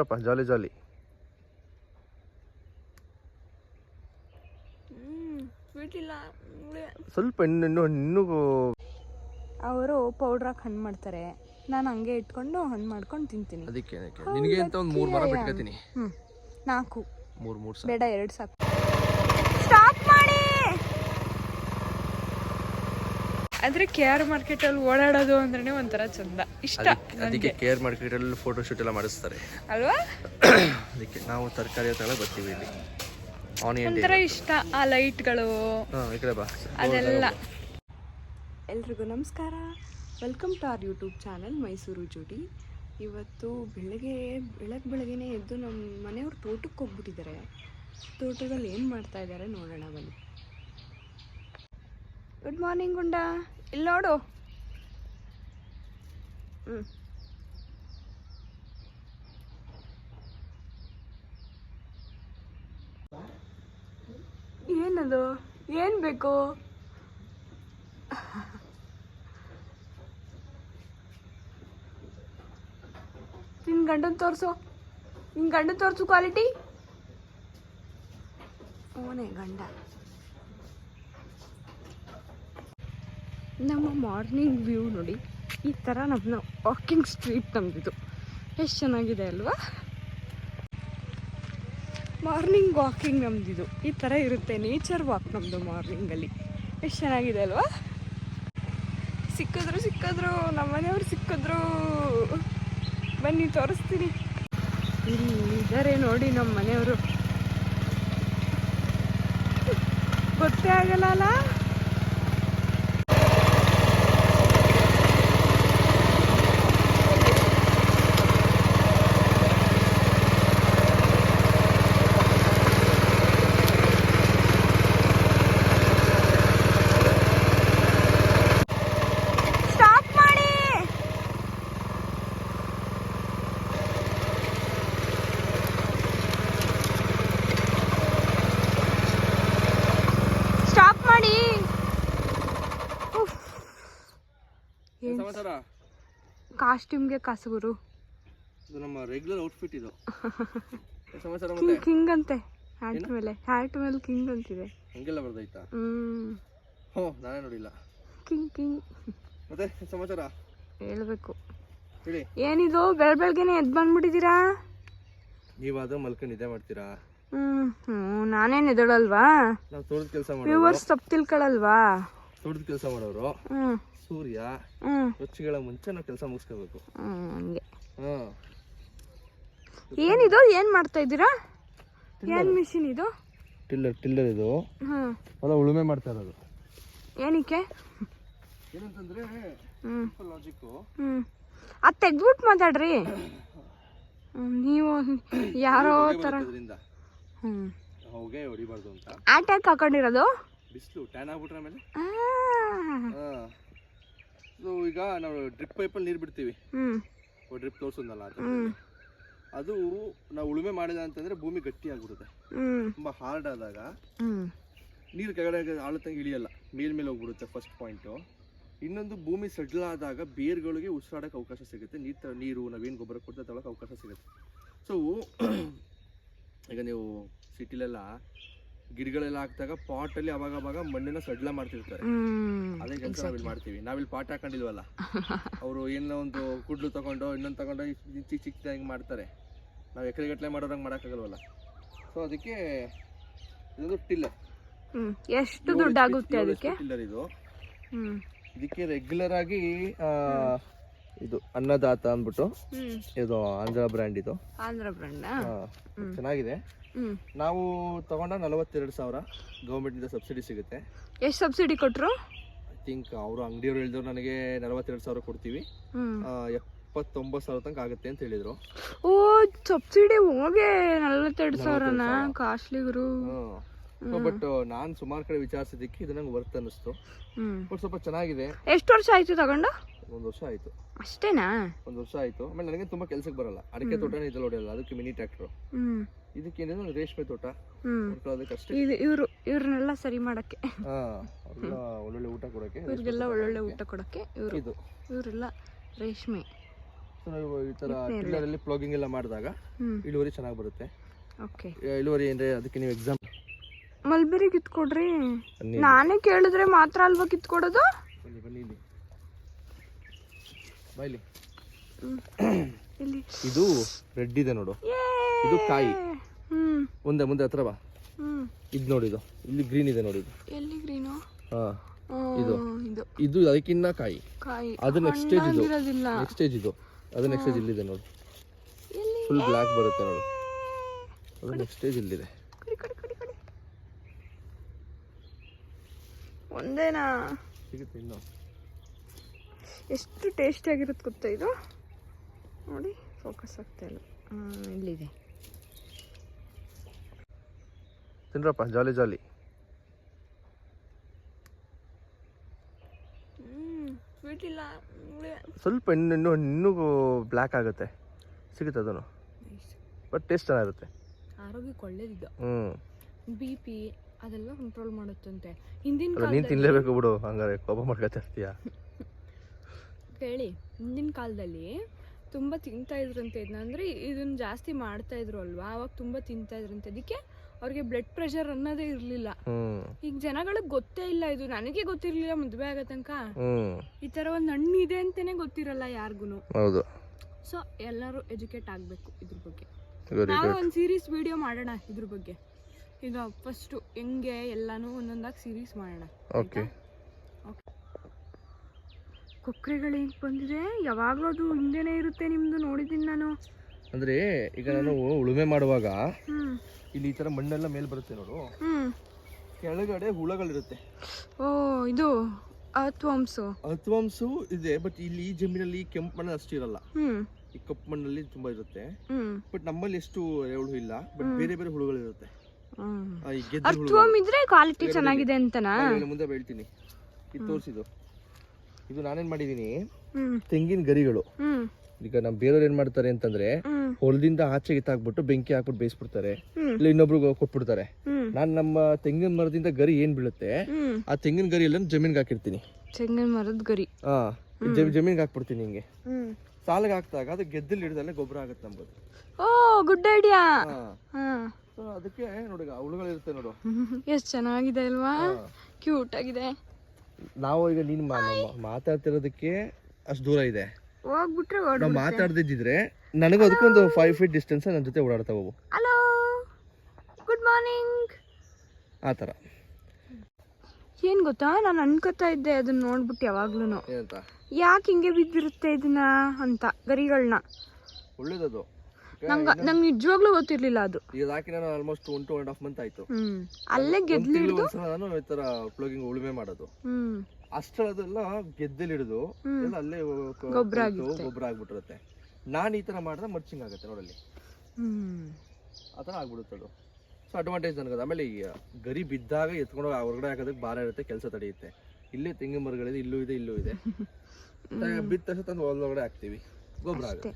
ಬಿಡ್ರಪ್ಪ, ಜಾಲಿ ಜಾಲಿ. ಸ್ವಲ್ಪ ಇನ್ನೂ ಅವರು ಪೌಡ್ರ್ ಹಾಕಿ ಹಣ್ಣು ಮಾಡ್ತಾರೆ, ನಾನು ಹಂಗೆ ಇಟ್ಕೊಂಡು ಹಣ್ಣು ಮಾಡ್ಕೊಂಡು ತಿಂತೀನಿ. ಅದಕ್ಕೆ ನಿನಗೆ ಅಂತ ಒಂದು 3 ಮರ ಬಿಟ್ಕೊತೀನಿ. 4 3 ಬೇಡ, 2 ಸಾಕು. ಸ್ಟಾಪ್ ಮಾಡಿ. ಆದ್ರೆ KR ಮಾರ್ಕೆಟಲ್ಲಿ ಓಡಾಡೋದು ಅಂದ್ರೆ ಒಂಥರ ಚಂದ, ಇಷ್ಟ. ಅದಕ್ಕೆ KR ಮಾರ್ಕೆಟಲ್ಲಿ ಫೋಟೋ ಶೂಟ್ ಎಲ್ಲ ಮಾಡಿಸ್ತಾರೆ ಅಲ್ವಾ? ಅದಕ್ಕೆ ನಾವು ತರಕಾರಿ ತಗೊಳ್ಳೋ ಬರ್ತೀವಿ ಇಲ್ಲಿ. ಆನಿಯನ್ ಒಂಥರ ಇಷ್ಟ ಆ ಲೈಟ್ಗಳು, ಅದೆಲ್ಲ. ಎಲ್ರಿಗೂ ನಮಸ್ಕಾರ, welcome to our YouTube channel Mysuru Jodi. ಇವತ್ತು ಬೆಳಗ್ಗೆನೇ ಎದ್ದು ನಮ್ಮ ಮನೆಯವ್ರು ತೋಟಕ್ಕೆ ಹೋಗ್ಬಿಟ್ಟಿದ್ದಾರೆ. ತೋಟದಲ್ಲಿ ಏನು ಮಾಡ್ತಾ ಇದ್ದಾರೆ ನೋಡೋಣ ಬನ್ನಿ. ಗುಡ್ ಮಾರ್ನಿಂಗ್ ಗುಂಡ, ಇಲ್ಲಿ ನೋಡು. ಏನದು, ಏನು ಬೇಕು? ನಿನ್ನ ಗಂಡನ ತೋರಿಸು, ಕ್ವಾಲಿಟಿ. ಓನೇ ಗಂಡ. ನಮ್ಮ ಮಾರ್ನಿಂಗ್ ವ್ಯೂ ನೋಡಿ, ಈ ಥರ ನಮ್ಮ ವಾಕಿಂಗ್ ಸ್ಟ್ರೀಟ್ ನಮ್ಮದಿದು. ಎಷ್ಟು ಚೆನ್ನಾಗಿದೆ ಅಲ್ವಾ? ಮಾರ್ನಿಂಗ್ ವಾಕಿಂಗ್ ನಮ್ಮದಿದು ಈ ಥರ ಇರುತ್ತೆ. ನೇಚರ್ ವಾಕ್ ನಮ್ಮದು ಮಾರ್ನಿಂಗಲ್ಲಿ. ಎಷ್ಟು ಚೆನ್ನಾಗಿದೆ ಅಲ್ವಾ? ಸಿಕ್ಕಿದ್ರು ನಮ್ಮನೆಯವ್ರು ಸಿಕ್ಕಿದ್ರು. ಬನ್ನಿ ತೋರಿಸ್ತೀನಿ. ಇಲ್ಲಿದ್ದಾರೆ ನೋಡಿ ನಮ್ಮ ಮನೆಯವರು. ಗೊತ್ತೇ ಆಗಲ್ಲ. ಕಾಸ್ಟ್ಯೂಮ್ಗೆ ಕಾಸುಗುರು. ಇದು ನಮ್ಮ ರೆಗ್ಯುಲರ್ ಔಟ್ಫಿಟ್ ಇದು. ಸಮಾಚಾರ ಕಿಂಗ್ ಅಂತೆ. ಹ್ಯಾಟ್ ಮೇಲೆ ಕಿಂಗ್ ಅಂತಿದೆ. ಹಂಗೆಲ್ಲ ಬರ್ದೈತಾ? ನಾನೇ ನೋಡಿಲ್ಲ. ಕಿಂಗ್ ಮತ್ತೆ ಸಮಾಚಾರ ಹೇಳ್ಬೇಕು. ಹೇಳಿ. ಏನಿದು ಬೆಳಗ್ಗೆನೆ ಎದ್ದು ಬಂದ್ಬಿಟ್ಟಿದ್ದೀರಾ? ನೀವಾದ್ರೂ ಮಲ್ಕೊಂಡು ನಿದ್ದೆ ಮಾಡ್ತೀರಾ? ನಾನೇನು ಎದಳಲ್ವಾ? ನಾವು ತೋಟದ ಕೆಲಸ ಮಾಡೋರು. ವ್ಯೂವರ್ಸ್ ತಪ್ಪು ತಿಳ್ಕೊಳಲ್ವಾ? ತೋಟದ ಕೆಲಸ ಮಾಡೋರು. ಸೂರ್ಯ ರೊಚ್ಚಿಗಳ ಮುಂಚೆ ನಾವು ಕೆಲಸ ಮುಗಿಸ್ಕೋಬೇಕು. ಹಂಗೆ. ಏನಿದು, ಏನ್ ಮಾಡ್ತಾ ಇದ್ದೀರಾ? ಏನ್ ಮಿಷಿನ್ ಇದು? ಟಿಲ್ಲರ್ ಇದು. ಅಲ್ಲ, ಉಳುಮೆ ಮಾಡ್ತಾ ಇರೋದು. ಏನಕ್ಕೆ? ಏನಂತಂದ್ರೆ ಲಾಜಿಕ್. ಅದು ತೆಗ್ದ್ಬಿಟ್ಟು ಮಾತಾಡ್ರಿ. ನೀವು ಯಾರೋ ತರ ಹೋಗೇ ಹೊಡಿಬಾರ್ದು ಅಂತ ಆಟ್ಯಾಕ್ ಹಾಕೊಂಡಿರೋದು. ಬಿಸಿಲು ಟ್ಯಾನ್ ಆಗ್ಬಿಟ್ರೆ ಆಮೇಲೆ ಈಗ ನಾವು ಡ್ರಿಪ್ ಪೈಪಲ್ಲಿ ನೀರು ಬಿಡ್ತೀವಿ. ಡ್ರಿಪ್ ತೋರ್ಸೋದಲ್ಲ ಅದು ನಾವು ಉಳುಮೆ ಮಾಡಿದ ಅಂತಂದ್ರೆ ಭೂಮಿ ಗಟ್ಟಿ ಆಗ್ಬಿಡುತ್ತೆ. ತುಂಬಾ ಹಾರ್ಡ್ ಆದಾಗ ನೀರು ಕೆಳಗಡೆ ಆಳತಂಗೆ ಇಳಿಯಲ್ಲ, ಮೇಲ್ಮೇಲೆ ಹೋಗ್ಬಿಡುತ್ತೆ. First point. ಇನ್ನೊಂದು, ಭೂಮಿ ಸಡ್ಲ ಆದಾಗ ಬೇರ್ಗಳಿಗೆ ಉಸಿರಾಡಕ್ಕೆ ಅವಕಾಶ ಸಿಗುತ್ತೆ. ನೀರು ನಾವೇನು ಗೊಬ್ಬರ ಕೊಡ್ತಾ ತಗೊಳಕ್ಕೆ ಅವಕಾಶ ಸಿಗುತ್ತೆ. ಸೊ ಈಗ ನೀವು ಸಿಟಿಲೆಲ್ಲ ಗಿಡಗಳೆಲ್ಲ ಹಾಕಿದಾಗ ಪಾಟಲ್ಲಿ ಅವಾಗ ಮಣ್ಣನ್ನ ಸಡ್ಲ ಮಾಡ್ತಿರ್ತಾರೆ. ಅದೇ ಕೆಲಸ ನಾವಿಲ್ಲಿ ಮಾಡ್ತೀವಿ. ನಾವಿಲ್ಲಿ ಪಾಟ್ ಹಾಕೊಂಡಿಲ್ವಲ್ಲ, ಅವರು ಏನೋ ಒಂದು ಕುಡ್ಲು ತಗೊಂಡು ಇನ್ನೊಂದು ತಗೊಂಡು ಚಿಕ್ಕದಾಗಿ ಮಾಡ್ತಾರೆ. ನಾವು ಎಕರೆಗಟ್ಟಲೆ ಮಾಡೋರಂಗೆ ಮಾಡೋಕ್ಕಾಗಲ್ವಲ್ಲ. ಸೊ ಅದಕ್ಕೆ ಇದೊಂದು ಟಿಲ್ಲರ್. ಎಷ್ಟು ದುಡ್ಡಾಗುತ್ತೆ ಅದಕ್ಕೆ? ಟಿಲ್ಲರ್ ಇದು. ಇದಕ್ಕೆ ರೆಗ್ಯುಲರ್ ಆಗಿ ಇದು ಅನ್ನದಾತ ಅಂದ್ಬಿಟ್ಟು, ಇದು ಆಂಧ್ರ ಬ್ರ್ಯಾಂಡ್. ಇದು ಆಂಧ್ರ ಬ್ರ್ಯಾಂಡ್ ಚೆನ್ನಾಗಿದೆ. ನಾವು ತಗೊಂಡ 42,000 ಗೌರ್ಮೆಂಟ್ ಸಬ್ಸಿಡಿ ಸಿಗುತ್ತೆ. ಎಷ್ಟು ಸಬ್ಸಿಡಿ ಕೊಟ್ರು? ಐ ಥಿಂಕ್ ಅವರು ಅಂಗಡಿಯವರು ಹೇಳಿದ್ರು ನನಗೆ 42,000 ಕೊಡ್ತೀವಿ, 79,000 ತನಕ ಆಗುತ್ತೆ ಅಂತ ಹೇಳಿದ್ರು. ಓ, ಸಬ್ಸಿಡಿ ಹೋಗಿ 42,000ನಾ? Costly Guru. ಬಟ್ ನಾನು ಸುಮಾರು ಕಡೆ ವಿಚಾರಿಸಿದ್ದಕ್ಕೆ ಇದು ನಂಗೆ ವರ್ತ್ ಅನ್ನಿಸ್ತು. ಬಟ್ ಸ್ವಲ್ಪ ಚೆನ್ನಾಗಿದೆ. ಎಷ್ಟು ವರ್ಷ ಆಯ್ತು ತಗೊಂಡು? 1 ವರ್ಷ ಆಯ್ತು. ಅಷ್ಟೇನಾ? 1 ವರ್ಷ ಆಯ್ತು. ಆಮೇಲೆ ನನಗೆ ತುಂಬಾ ಕೆಲ್ಸಕ್ಕೆ ಬರಲ್ಲ. ಅಡಿಕೆ ತೋಟನೇ ಇದ್ರಲ್ಲಿ ಹೊಡೆಯಲ್ಲ, ಅದಕ್ಕೆ ಮಿನಿ ಟ್ರ್ಯಾಕ್ಟರ್. ಇದಕ್ಕೇನಿದೆ ರೇಷ್ಮೆ ತೋಟ ಅಷ್ಟೇ. ಇವ್ರನ್ನೆಲ್ಲ ಸರಿ ಮಾಡಕ್ಕೆ, ಒಳ್ಳೊಳ್ಳೆ ಊಟ ಕೊಡಕ್ಕೆ, ಇವ್ರಿಗೆಲ್ಲ ಒಳ್ಳೊಳ್ಳೆ ಊಟ ಕೊಡಕ್ಕೆ ಇವರೆಲ್ಲ ರೇಷ್ಮೆ. ಸೊ ನಾವು ಈ ಥರ ಟಿಲ್ಲರಲ್ಲಿ ಪ್ಲಾಗಿಂಗ್ ಎಲ್ಲ ಮಾಡಿದಾಗ ಇಳುವರಿ ಚೆನ್ನಾಗಿ ಬರುತ್ತೆ. ಓಕೆ, ಇಳುವರಿ ಅಂದರೆ ಅದಕ್ಕೆ ನೀವು ಎಕ್ಸಾಮ್ ಮಲ್ಬೆರಿ ಕಿತ್ಕೊಡ್ರಿ. ನಾನೇ ಕೇಳಿದ್ರೆ ಮಾತ್ರ ಅಲ್ವಾ ಕಿತ್ಕೊಡೋದು? ಬನ್ನಿ ಇಲ್ಲಿ ಬೈಲಿ. ಇಲ್ಲಿ ಇದು ರೆಡ್ ಇದೆ ನೋಡು, ಇದು ಕಾಯಿ. ಮುಂದೆ ಹತ್ರ ಬಾ. ಇದು ನೋಡಿ, ಇದು ಇಲ್ಲಿ ಗ್ರೀನ್ ಇದೆ ನೋಡಿ. ಇದು ಎಲ್ಲಿ ಗ್ರೀನು? ಇದು ಇದು ಅದಕ್ಕಿನ್ನ ಕಾಯಿ. ಅದು ನೆಕ್ಸ್ಟ್ ಸ್ಟೇಜ್. ಇದು ನೆಕ್ಸ್ಟ್ ಸ್ಟೇಜ್. ಇದು ಅದು ನೆಕ್ಸ್ಟ್ ಸ್ಟೇಜ್ ಇಲ್ಲಿದೆ ನೋಡಿ, ಫುಲ್ ಬ್ಲ್ಯಾಕ್ ಬರುತ್ತೆ ನೋಡು. ಅದು ನೆಕ್ಸ್ಟ್ ಸ್ಟೇಜ್ ಇಲ್ಲಿದೆ. ಒಂದೇನಾ? ಸಿಗುತ್ತೆ ಇನ್ನು. ಎಷ್ಟು ಟೇಸ್ಟಿ ಆಗಿರುತ್ತೆ ಗೊತ್ತಾ ಇದು? ನೋಡಿ, ಫೋಕಸ್ ಆಗ್ತಾ ಇಲ್ಲ. ಇಲ್ಲಿದೆ, ತಿನ್ರಪ್ಪ, ಜಾಲಿ ಜಾಲಿ. ಸ್ವೀಟ್ ಇಲ್ಲ, ಸ್ವಲ್ಪ ಇನ್ನೂ ಬ್ಲ್ಯಾಕ್ ಆಗುತ್ತೆ. ಸಿಗುತ್ತೆ ಅದನ್ನು, ಬಟ್ ಟೇಸ್ಟ್ ಚೆನ್ನಾಗಿರುತ್ತೆ. ಆರೋಗ್ಯಕ್ಕೆ ಒಳ್ಳೇದಿದ್ದು. BP ಅದೆಲ್ಲ ಕಂಟ್ರೋಲ್ ಮಾಡುತ್ತಂತೆ. ಹಿಂದಿನ ನೀನು ತಿನ್ಲೇಬೇಕು ಬಿಡು, ಹಂಗಾರೆ ಕೋಪ ಮಾಡ್ಕೊತಿರ್ತೀಯ. ಕೇಳಿ, ಹಿಂದಿನ ಕಾಲದಲ್ಲಿ ತುಂಬ ತಿಂತಾ ಇದ್ರಂತೆ ಇದನ್ನ. ಅಂದರೆ ಇದನ್ನ ಜಾಸ್ತಿ ಮಾಡ್ತಾ ಇದ್ರು ಅಲ್ವಾ, ಅವಾಗ ತುಂಬ ತಿಂತಾ ಇದ್ರಂತೆ. ಅದಕ್ಕೆ ಅವ್ರಿಗೆ ಬ್ಲಡ್ ಪ್ರೆಷರ್ ಅನ್ನೋದೇ ಇರಲಿಲ್ಲ. ಈಗ ಜನಗಳಿಗೆ ಗೊತ್ತೇ ಇಲ್ಲ. ಇದು ನನಗೆ ಗೊತ್ತಿರಲಿಲ್ಲ ಮದುವೆ ಆಗೋ ತನಕ. ಈ ಥರ ಒಂದು ಹಣ್ಣು ಇದೆ ಅಂತಲೇ ಗೊತ್ತಿರಲ್ಲ ಯಾರಿಗೂ. ಹೌದು. ಸೊ ಎಲ್ಲರೂ ಎಜುಕೇಟ್ ಆಗಬೇಕು ಇದ್ರ ಬಗ್ಗೆ. ನಾವು ಒಂದು ಸೀರೀಸ್ ವಿಡಿಯೋ ಮಾಡೋಣ ಇದ್ರ ಬಗ್ಗೆ. ಈಗ ಫಸ್ಟು ಹೆಂಗೆ ಎಲ್ಲಾನು ಒಂದೊಂದಾಗಿ ಸೀರೀಸ್ ಮಾಡೋಣ. ಓಕೆ. ಕೊಕ್ಕರೆಗಳು ಹೆಂಗೆ ಬಂದಿದೆ? ಯಾವಾಗಲೂ ಅದು ಹಿಂದೆನೇ ಇರುತ್ತೆ ನಿಮ್ಮದು, ನೋಡಿದ್ದೀನಿ ನಾನು. ಅಂದರೆ ಈಗ ನಾನು ಉಳುಮೆ ಮಾಡುವಾಗ ಇಲ್ಲಿ ಈ ಥರ ಮಣ್ಣೆಲ್ಲ ಮೇಲೆ ಬರುತ್ತೆ ನೋಡು, ಕೆಳಗಡೆ ಹುಳಗಳಿರುತ್ತೆ. ಓ, ಇದು ಅತ್ವಾಂಸು ಇದೆ. ಬಟ್ ಇಲ್ಲಿ ಈ ಜಮೀನಲ್ಲಿ ಕೆಂಪು ಮಣ್ಣು ಅಷ್ಟು ಇರಲ್ಲ, ಈ ಕಪ್ಪು ಮಣ್ಣಲ್ಲಿ ತುಂಬಾ ಇರುತ್ತೆ. ಬಟ್ ನಮ್ಮಲ್ಲಿ ಎಷ್ಟು ಹುಳು ಇಲ್ಲ, ಬಟ್ ಬೇರೆ ಬೇರೆ ಹುಳುಗಳಿರುತ್ತೆ. ಕ್ವಾಲಿಟಿ ಚೆನ್ನಾಗಿದೆ ಅಂತನಾ? ಮುಂದೆ ಹೇಳ್ತೀನಿ. ಇದು ತೋರಿಸಿದ್ದು, ಇದು ನಾನೇನ್ ಮಾಡಿದೀನಿ, ತೆಂಗಿನ ಗರಿಗಳು. ಈಗ ನಮ್ ಬೇರೆಯವ್ರು ಏನ್ ಮಾಡ್ತಾರೆ ಅಂತಂದ್ರೆ, ಹೊಲದಿಂದ ಆಚೆಗೆ ಎತ್ತಾಕ್ಬಿಟ್ಟು ಬೆಂಕಿ ಹಾಕ್ಬಿಟ್ಟು ಬೇಯಿಸ್ಬಿಡ್ತಾರೆ, ಇಲ್ಲ ಇನ್ನೊಬ್ರು ಕೊಟ್ಬಿಡ್ತಾರೆ. ನಾನ್ ನಮ್ಮ ತೆಂಗಿನ ಮರದಿಂದ ಗರಿ ಏನ್ ಬೀಳುತ್ತೆ, ಆ ತೆಂಗಿನ ಗರಿ ಎಲ್ಲ ಜಮೀನ್ಗೆ ಹಾಕಿರ್ತೀನಿ. ತೆಂಗಿನ ಮರದ ಗರಿ ಜಮೀನ್ಗೆ ಹಾಕ್ಬಿಡ್ತೀನಿ. ಹಿಂಗೆ ಸಾಲಿಗೆ ಹಾಕ್ದಾಗ ಅದು ಗೆದ್ದಲ್ಲಿ ಹಿಡಿದಲ್ಲೇ ಗೊಬ್ಬರ ಆಗುತ್ತೆ ನಮ್ದು. ಓ, ಗುಡ್ ಐಡಿಯಾ. ಅದಕ್ಕೆ ನೋಡಿ, ಹುಳುಗಳಿರುತ್ತೆ ನೋಡು, ಎಷ್ಟು ಚೆನ್ನಾಗಿದೆ ಅಲ್ವಾ? ಕ್ಯೂಟ್ ಆಗಿದೆ. ನಾವು ಈಗ ನೀನು ಮಾತಾಡ್ತಿರೋದಕ್ಕೆ ಅಷ್ಟು ದೂರ ಇದೆ, ಹೋಗ್ಬಿಟ್ರೆ ನಾವು ಮಾತಾಡ್ದಿದ್ರೆ ನನಗೂ ಅದಕ್ಕೊಂದು 5 feet ಡಿಸ್ಟೆನ್ಸ್ ನನ್ನ ಜೊತೆ ಓಡಾಡ್ತಾ ಹೋಗು. ಹಲೋ, ಗುಡ್ ಮಾರ್ನಿಂಗ್, ಆ ಥರ. ಏನು ಗೊತ್ತಾ, ನಾನು ಅನ್ಕೋತಾ ಇದ್ದೆ ಅದನ್ನ ನೋಡ್ಬಿಟ್ಟು ಯಾವಾಗ್ಲೂ, ಏನಂತ, ಯಾಕೆ ಹಿಂಗೆ ಬಿದ್ದಿರುತ್ತೆ ಇದನ್ನ ಅಂತ, ಗರಿಗಳನ್ನ. ಒಳ್ಳೇದದು. ನಂಗೆ ನಿಜವಾಗ್ಲೂ ಗೊತ್ತಿರ್ಲಿಲ್ಲ ಅದು. ಈಗ ಹಾಕಿ ನಾನು ಆಲ್ಮೋಸ್ಟ್ 1.5 month ಆಯ್ತು. ಅಲ್ಲೇ ಗೆದ್ಲಿಡ್ದು ನಾನು ಈ ತರ ಪ್ಲಗಿಂಗ್ ಉಳುಮೆ ಮಾಡೋದು. ಅಷ್ಟೆಲ್ಲ ಗೆದ್ದೆಲಿ ಹಿಡಿದು ಎಲ್ಲ ಅಲ್ಲೇ ಗೊಬ್ಬರ ಆಗ್ಬಿಟ್ಟಿರುತ್ತೆ. ನಾನು ಈ ತರ ಮಾಡಿದ್ರೆ ಮರ್ಚಿಂಗ್ ಆಗುತ್ತೆ ನೋಡಲ್ಲಿ, ಆ ಥರ ಆಗ್ಬಿಡುತ್ತೆ ಅದು. ಸೊ ಅಡ್ವಾಂಟೇಜ್ ನನಗದು. ಆಮೇಲೆ ಈ ಗರಿ ಬಿದ್ದಾಗ ಎತ್ಕೊಂಡೋಗಿ ಹೊರಗಡೆ ಹಾಕೋದಕ್ಕೆ ಭಾರ ಇರುತ್ತೆ, ಕೆಲಸ ತಡೆಯುತ್ತೆ. ಇಲ್ಲೇ ತೆಂಗಿನ ಮರಗಳಿದೆ, ಇಲ್ಲೂ ಇದೆ. ಬಿದ್ದ ತಕ್ಷಣ ತಂದು ಹೊಲದೊಳಗಡೆ ಹಾಕ್ತೀವಿ, ಗೊಬ್ಬರ ಆಗುತ್ತೆ.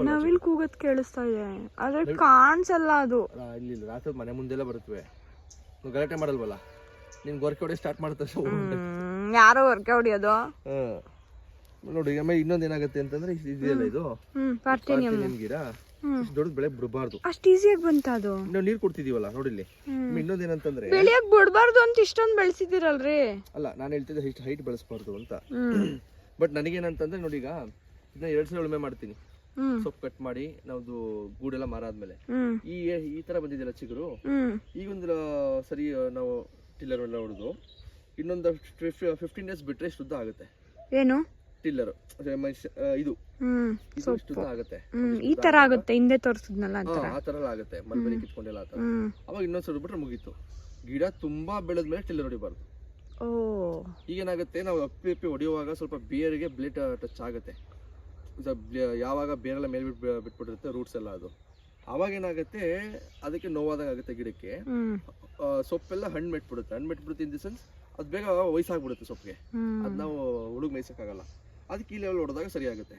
ನವಿಲ್ ಕೂಗತ್ ಕೇಳಿಸ್ತಾ ಇದೆ, ಆದ್ರೆ ಕಾಣಿಸಲ್ಲ ಅದು. ಇಲ್ಲಿ ರಾತ್ರಿ ಮನೆ ಮುಂದೆಲ್ಲ ಬರುತ್ತವೆ, ನೀವು ಗಲಾಟೆ ಮಾಡಲ್ವಲ್ಲ. ನೀನ್ ಗೊರಕೆ ಹೊಡಿ ಸ್ಟಾರ್ಟ್ ಮಾಡ್ತಾ ಯಾರೋ ಗೊರಕೆ ಹೊಡಿಯೋದು. ನೋಡಿ, ಆಮೇಲೆ ಇನ್ನೊಂದು ಏನಾಗುತ್ತೆ ಅಂತಂದ್ರೆ, ಇದೆಯಲ್ಲ ಇದು ಪಾರ್ಥೇನಿಯಂ ಗಿಡ, ದೊಡ್ಡ ಬೆಳೆ ಬಿಡಬಾರ್ದು. ಅಷ್ಟು ಈಸಿಯಾಗಿ ಬಂತ ಅದು. ನಾವು ನೀರ್ ಕೊಡ್ತಿದೀವಲ್ಲ ನೋಡಿಲ್ಲಿ. ಇನ್ನೊಂದ್ ಏನಂತಂದ್ರೆ, ಬೆಳೆಯಕ್ ಬಿಡಬಾರ್ದು ಅಂತ ಇಷ್ಟೊಂದು ಬೆಳೆಸಿದಿರಲ್ರಿ. ಅಲ್ಲ, ನಾನು ಹೇಳ್ತಿದ್ದೆ ಇಷ್ಟು ಹೈಟ್ ಬೆಳೆಸಬಾರ್ದು ಅಂತ. ಬಟ್ ನನಗೇನಂತಂದ್ರೆ ನೋಡಿ, ಈಗ ಇದನ್ನ 2 ಸಲ ಉಳುಮೆ ಮಾಡ್ತೀನಿ, ಸೊಪ್ಪು ಕಟ್ ಮಾಡಿ ನಾವ್ದು ಗೂಡೆಲ್ಲ ಮಾರಾದ್ಮೇಲೆ ಈ ತರ ಬಂದಿದೆಯಲ್ಲ ಚಿಗುರು, ಈಗೊಂದು ಸರಿ ನಾವು ಟಿಲ್ಲರ್ ಎಲ್ಲ ಹೊಡೆದು ಇನ್ನೊಂದು 15 days ಬಿಟ್ರೆ ಶುದ್ಧ ಆಗುತ್ತೆ. ಏನು ಟಿಲ್ಲರ್ ಇದು ಶುದ್ಧ ಆಗುತ್ತೆ. ಈ ತರ ಆಗುತ್ತೆ, ಹಿಂದೆ ತೋರಿಸಿದ್ನಲ್ಲ ಆ ತರ ಆಗುತ್ತೆ. ಮಲ್ಬರಿ ಕಿತ್ಕೊಂಡೆಲ್ಲ ಆ ತರ. ಅವಾಗ ಇನ್ನೊಂದ್ಸಲ ಬಿಟ್ರೆ ಮುಗೀತು. ಗಿಡ ತುಂಬಾ ಬೆಳೆದ್ಮೇಲೆ ಟಿಲ್ಲರ್ ಹೊಡಿಬಾರ್ದು. ಈಗೇನಾಗುತ್ತೆ, ನಾವು ಅಪ್ಪಿ ಹೊಡೆಯುವಾಗ ಸ್ವಲ್ಪ ಬೇರಿಗೆ ಬ್ಲೇಡ್ ಟಚ್ ಆಗುತ್ತೆ. ಯಾವಾಗ ಬೇರೆಲ್ಲ ಮೇಲೆ ಬಿಟ್ಬಿಟ್ಟಿರುತ್ತೆ ರೂಟ್ಸ್ ಎಲ್ಲ, ಅದು ಅವಾಗ ಏನಾಗುತ್ತೆ, ಅದಕ್ಕೆ ನೋವಾದಾಗ ಆಗುತ್ತೆ ಗಿಡಕ್ಕೆ. ಸೊಪ್ಪೆಲ್ಲ ಹಣ್ಣು ಮೆಟ್ಬಿಡುತ್ತೆ ಇನ್ ದಿ ಸೆನ್ಸ್ ಅದು ಬೇಗ ವಯಸ್ಸಾಗ್ಬಿಡುತ್ತೆ ಸೊಪ್ಪಿಗೆ. ಅದು ನಾವು ಹುಡುಗ ಮೇಯ್ಸಕ್ಕಾಗಲ್ಲ. ಅದಕ್ಕೆ ಈ ಲೆವೆಲ್ ಹೊಡೆದಾಗ ಸರಿ ಆಗುತ್ತೆ.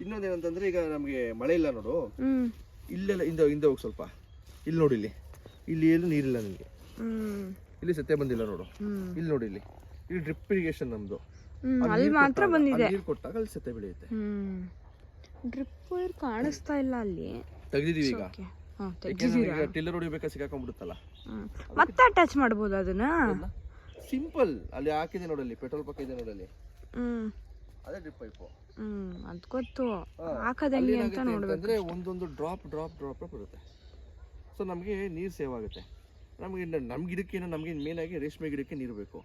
ಇನ್ನೊಂದೇನಂತಂದ್ರೆ, ಈಗ ನಮಗೆ ಮಳೆ ಇಲ್ಲ ನೋಡು, ಇಲ್ಲೆಲ್ಲ ಹಿಂದೆ ಹೋಗಿ ಸ್ವಲ್ಪ ಇಲ್ಲಿ ನೋಡಿ, ಇಲ್ಲಿ ಏನು ನೀರಿಲ್ಲ ನಿಮಗೆ, ಇಲ್ಲಿ ಸತ್ಯ ಬಂದಿಲ್ಲ ನೋಡು. ಇಲ್ಲಿ ನೋಡಿ, ಇಲ್ಲಿ ಡ್ರಿಪ್ ಇರಿಗೇಷನ್ ನಮ್ದು, ಅಲ್ಲಿ ಮಾತ್ರ ಬಂದಿದೆ. ನೀರು ಕೊಟ್ಟಾಗ ಅಲ್ಲಿ ಸತ್ತೆ ಬೆಳೆಯುತ್ತೆ. ಡ್ರಿಪ್ ವೈರ್ ಕಾಣಿಸ್ತಾ ಇಲ್ಲ ಅಲ್ಲಿ. ತೆಗ್ದಿದೀವಿ ಈಗ. ಓಕೆ. ಹಾಂ, ತೆಗ್ದಿದ್ದೀರಾ? ಟಿಲ್ಲರ್ ಹೊಡಿಬೇಕಾ ಸಿಕ್ಕಾಕೊಂಡ್ಬಿಡುತ್ತಲ್ಲ. ಮತ್ತೆ ಅಟ್ಯಾಚ್ ಮಾಡ್ಬೋದು ಅದನ್ನ? ಸಿಂಪಲ್. ಅಲ್ಲಿ ಹಾಕಿದೆ ನೋಡಲ್ಲಿ, ಪೆಟ್ರೋಲ್ ಪಕ್ಕ ಇದೆ ನೋಡಲ್ಲಿ, ಅದೇ ಡ್ರಿಪ್ ಪೈಪು. ಅದು ಗೊತ್ತು, ಹಾಕೋದು ಹೆಂಗೆ ಅಂತ ನೋಡ್ಬೇಕು. ಅಂದ್ರೆ ಒಂದೊಂದು ಡ್ರಾಪ್ ಬರುತ್ತೆ. ಸೊ ನಮಗೆ ನೀರು ಸೇವ್ ಆಗುತ್ತೆ. ನಮ್ಮ ಗಿಡಕ್ಕೇನೋ ನಮಗೆ ಮೇನ್ ಆಗಿ ರೇಷ್ಮೆ ಗಿಡಕ್ಕೆ ನೀರು ಬೇಕು.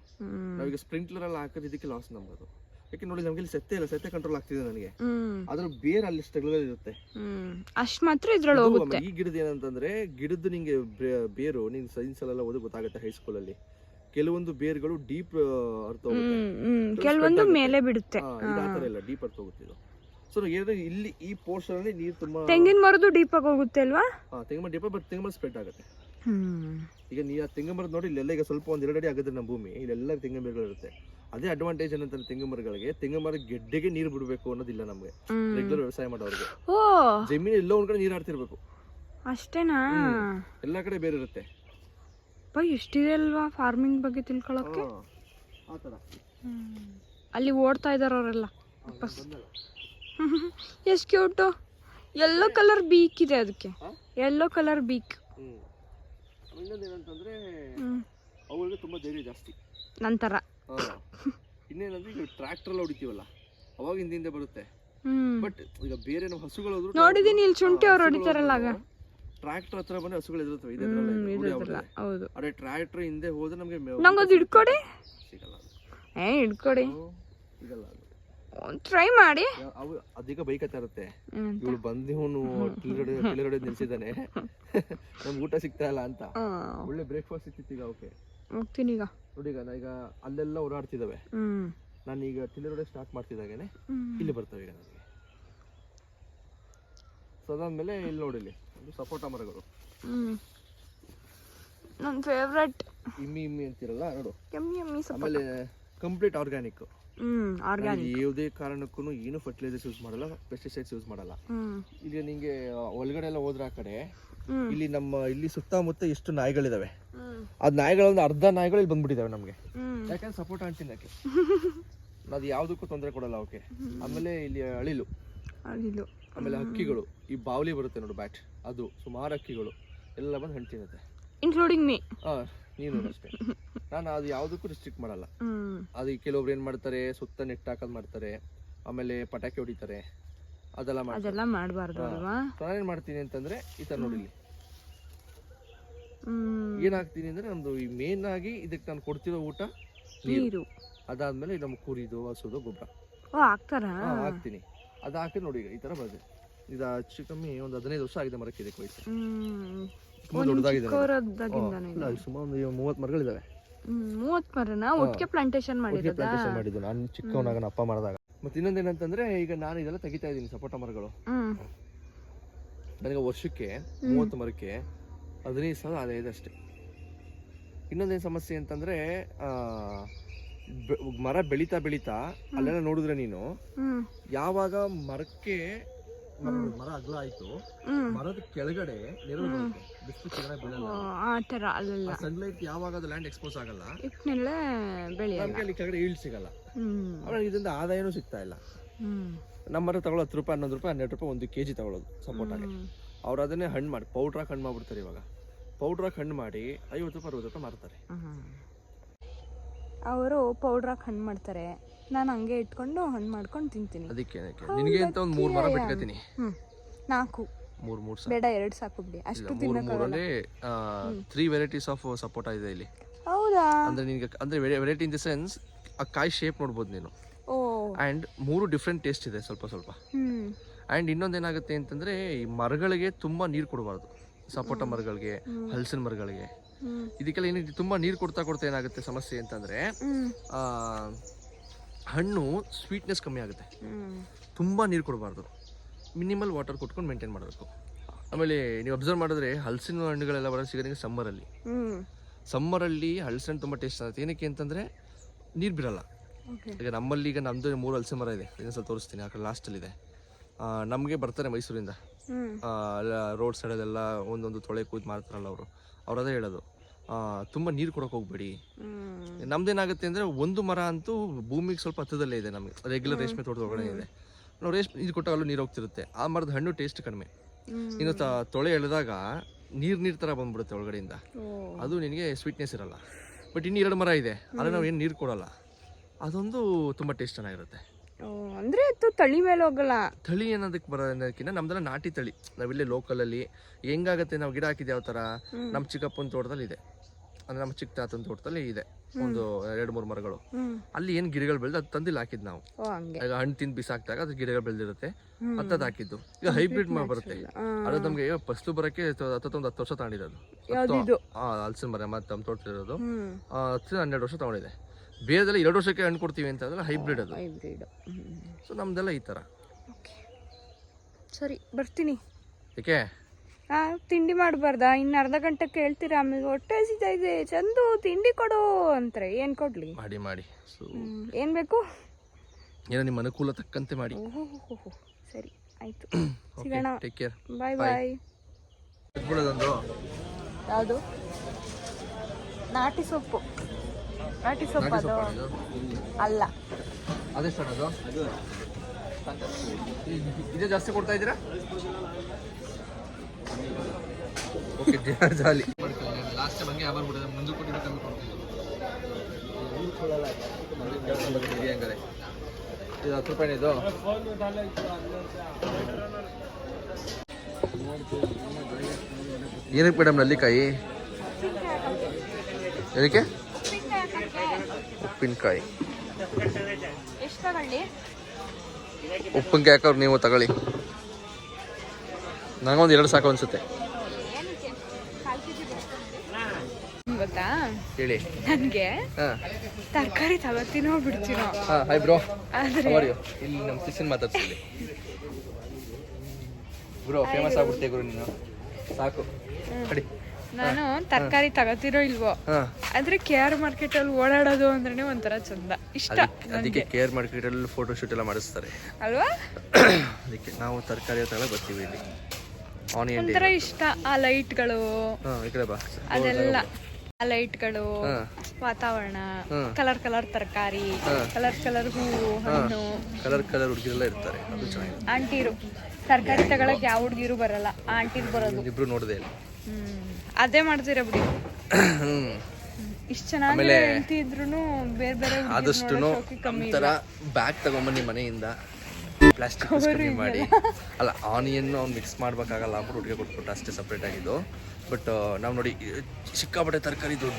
ನಾವೀಗ ಸ್ಪ್ರಿಂಕ್ಲರ್ ಎಲ್ಲ ಹಾಕೋದು ಇದಕ್ಕೆ ಲಾಸ್ ನಮ್ದು. ಯಾಕೆ ನೋಡಿ, ನಮಗೆ ಇಲ್ಲಿ ಸೆತ್ತೆ ಕಂಟ್ರೋಲ್ ಆಗ್ತಿದೆ ನನಗೆ. ಅದ್ರ ಬೇರೆ ಅಲ್ಲಿ ಸ್ಟ್ರಗಲ್ ಇರುತ್ತೆ, ಅಷ್ಟು ಮಾತ್ರ ಇದ್ರಲ್ಲಿ ಹೋಗುತ್ತೆ. ಈ ಗಿಡದ ಏನಂತಂದ್ರೆ, ಗಿಡದ್ದು ನಿಂಗೆ ಬೇರು ನಿನ್ ಸೈನ್ಸ್ ಎಲ್ಲ ಓದಿ ಗೊತ್ತಾಗುತ್ತೆ ಹೈಸ್ಕೂಲಲ್ಲಿ. ಕೆಲವೊಂದು ಬೇರ್ಗಳು ಡೀಪ್ ಅರ್ಥ ಹೋಗುತ್ತೆ, ಕೆಲವೊಂದು ಮೇಲೆ ಬಿಡುತ್ತೆ. ಆತರ ಇಲ್ಲ, ಡೀಪ್ ಅರ್ಥ ಹೋಗುತ್ತೆ ಇದು. ಸೊ ಇಲ್ಲಿ ಈ ಪೋರ್ಷನ್ ಅಲ್ಲಿ ನೀರು ತುಂಬಾ. ತೆಂಗಿನ ಮರದ್ದು ಡೀಪ್ ಆಗಿ ಹೋಗುತ್ತೆ ಅಲ್ವಾ? ತೆಂಗಿನ ಮರ ಡೀಪ್, ಬಟ್ ತೆಂಗಿನ ಮರ ಸ್ಪ್ರೆಡ್ ಆಗುತ್ತೆ. ಈಗ ನೀವು ತೆಂಗಿನ ಮರದ ನೋಡಿ, ಇಲ್ಲೆಲ್ಲ ಈಗ ಸ್ವಲ್ಪ ಒಂದ್ 2 ಅಡಿ ಆಗಿದ್ರೆ ನಮ್ಮ ಭೂಮಿ, ಇಲ್ಲೆಲ್ಲ ತೆಂಗಿನ ಮರಗಳು ಇರುತ್ತೆ. ಅದೇ ಅಡ್ವಾಂಟೇಜ್ ಏನಂತಾರೆ ತೆಂಗಿನ ಮರಗಳಿಗೆ, ತೆಂಗಿನ ಮರ ಗೆಡ್ಡೆಗೆ ನೀರು ಬಿಡಬೇಕು ಅನ್ನೋದಿಲ್ಲ ನಮ್ಗೆ. ರೆಗ್ಯುಲರ್ ವ್ಯವಸಾಯ ಮಾಡೋರಿಗೆ ಜಮೀನು ಎಲ್ಲೋ ಒಂದ್ ಕಡೆ ನೀರು ಆಡ್ತಿರ್ಬೇಕು ಅಷ್ಟೇನಾ? ಎಲ್ಲಾ ಕಡೆ ಬೇರೆ ಇರುತ್ತೆ. ಎಷ್ಟಿದೆ ಅಲ್ವಾ ಫಾರ್ಮಿಂಗ್ ಬಗ್ಗೆ ತಿಳ್ಕೊಳಕ್ಕೆ. ಆತರ ಅಲ್ಲಿ ಓಡ್ತಾ ಇದಾರ ಅವರೆಲ್ಲ. ಎಷ್ಟು ಕ್ಯೂಟು. ಯೆಲ್ಲೋ ಕಲರ್ ಬೀಕ್ ಇದೆ ಅದಕ್ಕೆ, ಯೆಲ್ಲೋ ಕಲರ್ ಬೀಕ್. ಇನ್ನೊಂದೇನಂತಂದ್ರೆ ಅವುಗಳಿಗೆ ತುಂಬಾ ಧೈರ್ಯ ಜಾಸ್ತಿ. ನಂತರ ಇನ್ನೇನಂದ್ರೆ ಈಗ ಟ್ರ್ಯಾಕ್ಟರ್ ಎಲ್ಲ ಹೊಡಿತೀವಲ್ಲ, ಅವಾಗ ಹಿಂದಿಂದ ಬರುತ್ತೆ. ಬಟ್ ಈಗ ಬೇರೆ ನಮ್ಮ ಹಸುಗಳು ನೋಡಿದೀನಿ, ಇಲ್ಲಿ ಶುಂಠಿ ಅವ್ರು ಹೊಡಿತಾರಲ್ಲ, ಆಗ ಟ್ರ್ಯಾಕ್ಟರ್ ಹತ್ರ ಬಂದ್ರೆ ಹಸುಗಳು ಎದುರುತ್ತವೆ. ಹೌದು, ಅದೇ ಟ್ರ್ಯಾಕ್ಟರ್ ಹಿಂದೆ ಹೋದ್ರೆ ನಮ್ಗೆ ನಂಗದು ಹಿಡ್ಕೊಡಿ. ಸಿಗಲ್ಲ, ಹಿಡ್ಕೊಡಿ, ಸಿಗಲ್ಲ. ಟ್ರೈ ಮಾಡಿ. ಅವು ಅದೀಗ ಬೈಕತ್ತಾ ಇರುತ್ತೆ, ಇವಳು ಬಂದು ಇವನು ಟಿಲ್ಲರ್ ನಿಲ್ಸಿದ್ದಾನೆ, ನಮ್ಗೆ ಊಟ ಸಿಗ್ತಾ ಇಲ್ಲ ಅಂತ. ಒಳ್ಳೆ ಬ್ರೇಕ್ಫಾಸ್ಟ್ ಸಿಕ್ತಿತ್ತು ಈಗ. ಓಕೆ, ಹೋಗ್ತೀನಿ ಈಗ. ನೋಡಿ ಈಗ ಅಲ್ಲೆಲ್ಲ ಓಡಾಡ್ತಿದ್ದಾವೆ. ನಾನು ಈಗ ಟಿಲ್ಲರ್ ಹೊಡೆ ಸ್ಟಾರ್ಟ್ ಮಾಡ್ತಿದ್ದಾಗೇನೆ ಇಲ್ಲಿ ಬರ್ತವೆ ಈಗ ನನಗೆ. ಸೊ ಅದಾದ್ಮೇಲೆ ಇಲ್ಲಿ ನೋಡಿ, ಇಲ್ಲಿ ಸಪೋಟ ಮರಗಳು ನನ್ನ ಫೇವ್ರೆಟ್. ಇಮ್ಮಿ ಅಂತಿರಲ್ಲ ನೋಡು, ಸಪೋಟ. ಆಮೇಲೆ ಕಂಪ್ಲೀಟ್ ಆರ್ಗ್ಯಾನಿಕ್. ಯಾವುದೇ ಕಾರಣಕ್ಕೂ ಏನು ಫರ್ಟಿಲೈಸರ್ಸ್ ಯೂಸ್ ಮಾಡಲ್ಲ, ಪೆಸ್ಟಿಸೈಡ್ಸ್ ಯೂಸ್ ಮಾಡಲ್ಲ. ಈಗ ನಿಂಗೆ ಒಳಗಡೆ ಎಲ್ಲ ಹೋದ್ರ ಆ ಕಡೆ, ಇಲ್ಲಿ ಇಲ್ಲಿ ಸುತ್ತಮುತ್ತ ಎಷ್ಟು ನಾಯಿಗಳಿದಾವೆ, ಅದ್ ನಾಯಿಗಳೊಂದು ಅರ್ಧ ನಾಯಿಗಳು ಇಲ್ಲಿ ಬಂದ್ಬಿಟ್ಟಿದಾವೆ ನಮ್ಗೆ. ಯಾಕಂದ್ರೆ ಸಪೋರ್ಟ್ ಅಂತಿನಕ್ಕೆ ಅದು ಯಾವ್ದಕ್ಕೂ ತೊಂದರೆ ಕೊಡಲ್ಲ ಅವಕ್ಕೆ. ಆಮೇಲೆ ಇಲ್ಲಿ ಅಳಿಲು, ಆಮೇಲೆ ಹಕ್ಕಿಗಳು, ಈ ಬಾವಲಿ ಬರುತ್ತೆ ನೋಡು, ಬ್ಯಾಟ್, ಅದು ಸುಮಾರು ಹಕ್ಕಿಗಳು ಎಲ್ಲ ಬಂದು ಹಣ್ಣು ತಿನ್ನುತ್ತೆ, ಇನ್ಕ್ಲೂಡಿಂಗ್ ಮೀ. ನೀನು ಅಷ್ಟೇ. ನಾನು ಅದು ಯಾವ್ದಕ್ಕೂ ರಿಸ್ಟ್ರಿಕ್ಟ್ ಮಾಡಲ್ಲ. ಅದು ಕೆಲವೊಬ್ರು ಏನ್ ಮಾಡ್ತಾರೆ, ಸುತ್ತ ನೆಟ್ ಹಾಕೋದ್ ಮಾಡ್ತಾರೆ, ಆಮೇಲೆ ಪಟಾಕಿ ಹೊಡಿತಾರೆ, ಅದೆಲ್ಲ ಮಾಡಬಾರ್ದು ಅಲ್ವಾ. ನಾನೇನ್ ಮಾಡ್ತೀನಿ ಅಂತಂದ್ರೆ ಈ ತರ ನೋಡಿ, ಏನಾಗ್ತೀನಿ ಅಂದ್ರೆ ನಮ್ದು ಈ ಮೇನ್ ಆಗಿ ಇದಕ್ಕೆ ನಾನು ಕೊಡ್ತಿರೋ ಊಟ ನೀರು, ಅದಾದ್ಮೇಲೆ ನಮ್ಮ ಕುರಿದು ಹಸುದು ಗೊಬ್ಬರ ಹಾಕ್ತೀನಿ. ಅದು ಹಾಕಿ ನೋಡಿ ಈ ತರ ಬರ್ತದೆ. ಇದು ಹೆಚ್ಚು ಕಮ್ಮಿ ಒಂದು 15 ವರ್ಷ ಆಗಿದೆ ಮರಕ್ಕೆ, ಇದಕ್ಕೆ ವಯಸ್ಸು ತುಂಬಾ ದೊಡ್ಡದಾಗಿದೆ. ಸುಮಾರು 30 ಮರಗಳಿದಾವೆ. 30 ಮರನ ಒಟ್ಟಿಗೆ ಪ್ಲಾಂಟೇಶನ್ ಮಾಡಿದ್ದು ನಾನು ಚಿಕ್ಕವನಾಗ, ನನ್ನ ಅಪ್ಪ ಮಾಡಿದಾಗ. ಮತ್ತೆ ಇನ್ನೊಂದೇನಂತಂದ್ರೆ, ಈಗ ನಾನು ಇದೆಲ್ಲ ತೆಗಿತಾ ಇದ್ದೀನಿ ಸಪೋಟ ಮರಗಳು. ನನಗೆ ವರ್ಷಕ್ಕೆ 30 ಮರಕ್ಕೆ 15,000 ಆದಾಯ ಇದೆ ಅಷ್ಟೇ. ಇನ್ನೊಂದೇನು ಸಮಸ್ಯೆ ಅಂತಂದ್ರೆ, ಮರ ಬೆಳೀತಾ ಅಲ್ಲೆಲ್ಲ ನೋಡಿದ್ರೆ ನೀನು, ಯಾವಾಗ ಮರಕ್ಕೆ ಮರ ಅಗಲ ಆಯ್ತು, ಮರದ ಕೆಳಗಡೆ ನೆರಳು ಬರುತ್ತೆ, ಬಿಸಿಲು ಕೆಳಗಡೆ ಬೀಳಲ್ಲ. ಸನ್ಲೈಟ್ ಯಾವಾಗ ಅದು ಲ್ಯಾಂಡ್ ಎಕ್ಸ್ಪೋಸ್ ಆಗಲ್ಲ, ನಮ್ಗೆ ಅಲ್ಲಿ ಕೆಳಗಡೆ ಈಲ್ಡ್ ಸಿಗಲ್ಲ. ಆಮೇಲೆ ಇದರಿಂದ ಆದಾಯನೂ ಸಿಗ್ತಾ ಇಲ್ಲ. ನಮ್ಮ ಮರ ತಗೊಳ್ಳೋ 10 ರೂಪಾಯಿ 11 ರೂಪಾಯಿ 12 ರೂಪಾಯಿ 1 kg ತಗೊಳ್ಳೋದು ಸಪೋಟಾಗೆ. ಅವ್ರು ಅದನ್ನೇ ಹಣ್ಣು ಮಾಡಿ ಪೌಡ್ರಾಗಿ ಹಣ್ಣು ಮಾಡ್ಬಿಡ್ತಾರೆ. ಇವಾಗ ಪೌಡ್ರಾಗಿ ಹಣ್ಣು ಮಾಡಿ 50 ರೂಪಾಯಿ 60 ರೂಪಾಯಿ ಮಾರ್ತಾರೆ. ಅವರು ಪೌಡ್ರಾಗಿ ಹಣ್ಣು ಮಾಡ್ತಾರೆ, ನಾನು ಹಂಗೆ ಇಟ್ಕೊಂಡು ಹಣ್ಣು ಮಾಡ್ಕೊಂಡು ತಿಂತೀನಿ. ಅದಕ್ಕೆ ನಿನಗೆ ಅಂತ ಒಂದು 3 ಮರ ಬಿಟ್ಕೊತೀನಿ. 4 ಬೇಡ, 2 ಸಾಕು ಬಿಡಿ. ಅಷ್ಟು ತಿನ್ನೋಕ್ಕಾಗಲ್ಲ. 3 ವೆರೈಟೀಸ್ ಆಫ್ ಸಪೋಟ ಇದೆ ಇಲ್ಲಿ. ಹೌದಾ? ಅಂದ್ರೆ ನಿನಗೆ ಅಂದ್ರೆ ವೆರೈಟಿ ಇನ್ ದಿ ಸೆನ್ಸ್, ಆ ಕಾಯಿ ಶೇಪ್ ನೋಡ್ಬೋದು ನೀನು. ಆ್ಯಂಡ್ 3 ಡಿಫ್ರೆಂಟ್ ಟೇಸ್ಟ್ ಇದೆ, ಸ್ವಲ್ಪ ಆ್ಯಂಡ್ ಇನ್ನೊಂದೇನಾಗುತ್ತೆ ಅಂತಂದರೆ, ಈ ಮರಗಳಿಗೆ ತುಂಬ ನೀರು ಕೊಡಬಾರ್ದು. ಸಪೋಟ ಮರಗಳಿಗೆ, ಹಲಸಿನ ಮರಗಳಿಗೆ, ಇದಕ್ಕೆಲ್ಲ ಏನಿದೆ ತುಂಬ ನೀರು ಕೊಡ್ತಾ ಏನಾಗುತ್ತೆ ಸಮಸ್ಯೆ ಅಂತಂದರೆ, ಹಣ್ಣು ಸ್ವೀಟ್ನೆಸ್ ಕಮ್ಮಿ ಆಗುತ್ತೆ. ತುಂಬ ನೀರು ಕೊಡಬಾರ್ದು, ಮಿನಿಮಲ್ ವಾಟರ್ ಕೊಟ್ಕೊಂಡು ಮೇಂಟೈನ್ ಮಾಡಬೇಕು. ಆಮೇಲೆ ನೀವು ಅಬ್ಸರ್ವ್ ಮಾಡಿದ್ರೆ ಹಲಸಿನ ಹಣ್ಣುಗಳೆಲ್ಲ ಬರೋ ಸಿಗೋದಂಗೆ ಸಮ್ಮರಲ್ಲಿ ಹಲಸಿನ ತುಂಬ ಟೇಸ್ಟ್ ಆಗುತ್ತೆ. ಏನಕ್ಕೆ ಅಂತಂದರೆ ನೀರು ಬಿಡಲ್ಲ. ಈಗ ನಮ್ಮಲ್ಲಿ ಈಗ ನಮ್ಮದು 3 ಹಲಸಿನ ಮರ ಇದೆ, ಇನ್ನೊಂದ್ಸಲ ತೋರಿಸ್ತೀನಿ, ಆ ಕಡೆ ಲಾಸ್ಟಲ್ಲಿದೆ. ನಮಗೆ ಬರ್ತಾರೆ ಮೈಸೂರಿಂದ, ರೋಡ್ ಸೈಡಲ್ಲೆಲ್ಲ ಒಂದೊಂದು ತೊಳೆ ಕೂತ್ ಮಾಡ್ತಾರಲ್ಲ ಅವ್ರು ಅದೇ ಹೇಳೋದು, ತುಂಬ ನೀರು ಕೊಡೋಕೆ ಹೋಗ್ಬೇಡಿ. ನಮ್ದೇನಾಗುತ್ತೆ ಅಂದರೆ, ಒಂದು ಮರ ಅಂತೂ ಭೂಮಿಗೆ ಸ್ವಲ್ಪ ಹತ್ತದಲ್ಲೇ ಇದೆ, ನಮಗೆ ರೆಗ್ಯುಲರ್ ರೇಷ್ಮೆ ತೋಟದೊಳಗಡೆ ಇದೆ. ನಾವು ರೇಷ್ಮೆ ಇದು ಕೊಟ್ಟಾಗಲೂ ನೀರು ಹೋಗ್ತಿರುತ್ತೆ. ಆ ಮರದ ಹಣ್ಣು ಟೇಸ್ಟ್ ಕಡಿಮೆ. ಇನ್ನು ತೊಳೆ ಎಳೆದಾಗ ನೀರು ಥರ ಬಂದ್ಬಿಡುತ್ತೆ ಒಳಗಡೆಯಿಂದ. ಅದು ನಿನಗೆ ಸ್ವೀಟ್ನೆಸ್ ಇರಲ್ಲ. ಬಟ್ ಇನ್ನು 2 ಮರ ಇದೆ, ಆದರೆ ನಾವು ಏನು ನೀರು ಕೊಡಲ್ಲ. ಅದೊಂದು ತುಂಬ ಟೇಸ್ಟ್ ಚೆನ್ನಾಗಿರುತ್ತೆ. ಅಂದರೆ ಅದು ತಳಿ ಮೇಲೆ ಹೋಗಲ್ಲ. ತಳಿ ಏನದಕ್ಕೆ ಬರೋದಕ್ಕಿಂತ ನಮ್ದೆಲ್ಲ ನಾಟಿ ತಳಿ. ನಾವಿಲ್ಲೇ ಲೋಕಲಲ್ಲಿ ಹೆಂಗಾಗತ್ತೆ, ನಾವು ಗಿಡ ಹಾಕಿದ್ದು ಯಾವ ಥರ ನಮ್ಮ ಚಿಕ್ಕಪ್ಪನ ತೋಟದಲ್ಲಿ ಇದೆ, ಅಂದರೆ ನಮ್ಮ ಚಿಕ್ಕ ತಾತನ ತೋಟದಲ್ಲಿ ಇದೆ ಒಂದು 2-3 ಮರಗಳು. ಅಲ್ಲಿ ಏನು ಗಿಡಗಳು ಬೆಳೆದು ಅದು ತಂದಿಲ್ಲ ಹಾಕಿದ್ದು ನಾವು. ಈಗ ಹಣ್ಣು ತಿಂದು ಬಿಸಾಕ್ದಾಗ ಅದು ಗಿಡಗಳು ಬೆಳೆದಿರುತ್ತೆ, ಅಂತದ್ದು ಹಾಕಿದ್ದು. ಈಗ ಹೈಬ್ರಿಡ್ ಬರುತ್ತೆ, ಅದು ನಮಗೆ ಫಸ್ಲು ಬರೋಕ್ಕೆ 10 ವರ್ಷ ತಗೊಂಡಿರೋದು. ಹಲಸಿನ ಮರ ಮತ್ತು ನಮ್ಮ ತೋಟದಲ್ಲಿರೋದು 10-12 ವರ್ಷ ತಗೊಂಡಿದೆ. ಬೇರೆದೆಲ್ಲ 2 ವರ್ಷಕ್ಕೆ ಹಣ್ಣು ಕೊಡ್ತೀವಿ ಅಂತ ಅಂದ್ರೆ ಹೈಬ್ರಿಡ್ ಅದು. ಸೊ ನಮ್ದೆಲ್ಲ ಈ ಥರ. ಸರಿ, ಬರ್ತೀನಿ. ಏಕೆ ತಿಂಡಿ ಮಾಡಬಾರ್ದಾ? ಇನ್ನು ಅರ್ಧ ಗಂಟೆ ಕೇಳ್ತೀರಾ, ಆಮೇಲೆ ಹೊಟ್ಟೆ ಹಸಿತಾ ಇದೆ, ಚಂದು ತಿಂಡಿ ಕೊಡು ಅಂತಾರೆ. ಏನು ಕೊಡ್ಲಿ? ಮಾಡಿ ಸೊ ಏನು ಬೇಕು? ಏನೋ ನಿಮ್ಮ ಅನುಕೂಲ ತಕ್ಕಂತೆ ಮಾಡಿ. ಸರಿ, ಆಯಿತು, ಸಿಗೋಣ. ಟೇಕ್ ಕೇರ್, ಬಾಯ್ ಬಾಯ್. ಯಾವುದು? ನಾಟಿ ಸೊಪ್ಪು. ನಾಟಿ ಸೊಪ್ಪು ಅದು ಅಲ್ಲ. ಅದೆಷ್ಟು ಅದು? ಇದೇ ಜಾಸ್ತಿ ಕೊಡ್ತಾ ಇದ್ದೀರಾ? ಓಕೆ, ಜಾಲಿ. ಲಾಸ್ಟ್ ಟೈಮ್ ಹಂಗೆ ಯಾವಾಗ ಕೊಟ್ಟಿದ್ದೆ, ಮುಂದೆ ಕೊಟ್ಟಿದ್ದು ಕಮ್ಮಿ ಕೊಡ್ತಿದ್ದು. ಹಂಗಾರೆ ಇದು 10 ರೂಪಾಯಿ ಇದು. ಏನಕ್ಕೆ ಮೇಡಮ್ ನಲ್ಲಿಕಾಯಿ? ಏನಕ್ಕೆ? ಉಪ್ಪಿನಕಾಯಿ. ಎಷ್ಟು ತಗೊಳ್ಳಿ? ಉಪ್ಪಿನಕಾಯಿ ಹಾಕೋರು ನೀವು ತಗೊಳ್ಳಿ. ನನಗೊಂದು 2 ಸಾಕು ಅನ್ಸುತ್ತೆ. ಗೊತ್ತಾ ಹೇಳಿ. ನನಗೆ ತರಕಾರಿ ತಗೋತೀನೋ ಬಿಡ್ತೀನೋ. ಹಾಯ್ ಬ್ರೋ, ಆದರೆ ಇಲ್ಲಿ ನಮ್ಮ ಸಿಸ್ಟರ್ ಮಾತಾಡ್ತಿದ್ದೆ. ಬ್ರೋ ಫೇಮಸ್ ಆಗ್ಬಿಡ್ತೆ ಗುರು ನೀನು, ಸಾಕು ಕಡಿ. ನಾನು ತರಕಾರಿ ತಗೋತಿರೋ ಇಲ್ವೋ, ಆದ್ರೆ KR ಮಾರ್ಕೆಟ್ ಅಲ್ಲಿ ಓಡಾಡೋದು ಅಂದ್ರೆ ಒಂಥರ ಚಂದ, ಇಷ್ಟ. ಅದಕ್ಕೆ KR ಮಾರ್ಕೆಟ್ ಅಲ್ಲಿ ಫೋಟೋ ಶೂಟ್ ಎಲ್ಲ ಮಾಡಿಸ್ತಾರೆ ಅಲ್ವಾ? ಅದಕ್ಕೆ ನಾವು ತರಕಾರಿ ತಗೊಳ್ಳೋ ಬರ್ತೀವಿ ಇಲ್ಲಿ. ಆನಿಯನ್ ಒಂಥರ ಇಷ್ಟ. ಆ ಲೈಟ್ಗಳು, ಈ ಕಡೆ ಬಾ, ಅದೆಲ್ಲ ಆ ಲೈಟ್ಗಳು, ವಾತಾವರಣ, ಕಲರ್ ತರಕಾರಿ, ಕಲರ್ ಹೂವು, ಹಣ್ಣು, ಕಲರ್ ಹುಡುಗಿರೆಲ್ಲ ಇರ್ತಾರೆ, ಅದು ಚೆನ್ನಾಗಿದೆ. ಆಂಟಿರು ತರಕಾರಿ ತಗೊಳಕ್ ಯಾವ ಹುಡುಗಿರು ಬರಲ್ಲ, ಆಂಟಿರು ಬರೋದು. ಇಬ್ರು ನೋಡಿದೆ ಇಲ್ಲಿ. ಅದೇ ಮಾಡ್ತೀರಾ ಬಿಡಿ. ಇಷ್ಟು ಚೆನ್ನಾಗಿ ಹೇಳ್ತಿದ್ರು ಬೇರೆ ಬೇರೆ ಆದಷ್ಟು ಒಂಥರ ಬ್ಯಾಗ್ ತಗೊಂಬನ್ನಿ ಮನೆಯಿಂದ, ಪ್ಲಾಸ್ಟಿಕ್ ಕಮ್ಮಿ ಮಾಡಿ. ಅಲ್ಲ, ಆನಿಯನ್ ಅವ್ನು ಮಿಕ್ಸ್ ಮಾಡ್ಬೇಕಾಗಲ್ಲ ಅಂದ್ಬಿಟ್ಟು ಒಟ್ಟಿಗೆ ಕೊಟ್ಬಿಟ್ಟು ಅಷ್ಟೇ ಸಪ್ರೇಟ್ ಆಗಿದ್ದು. ಬಟ್ ನಾವು ನೋಡಿ ಸಿಕ್ಕಾಪಟ್ಟೆ ತರಕಾರಿ ದೊಡ್ಡ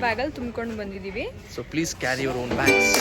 ಬ್ಯಾಗಲ್ಲಿ ತುಂಬಿಕೊಂಡು ಬಂದಿದ್ದೀವಿ. So please carry your own bags.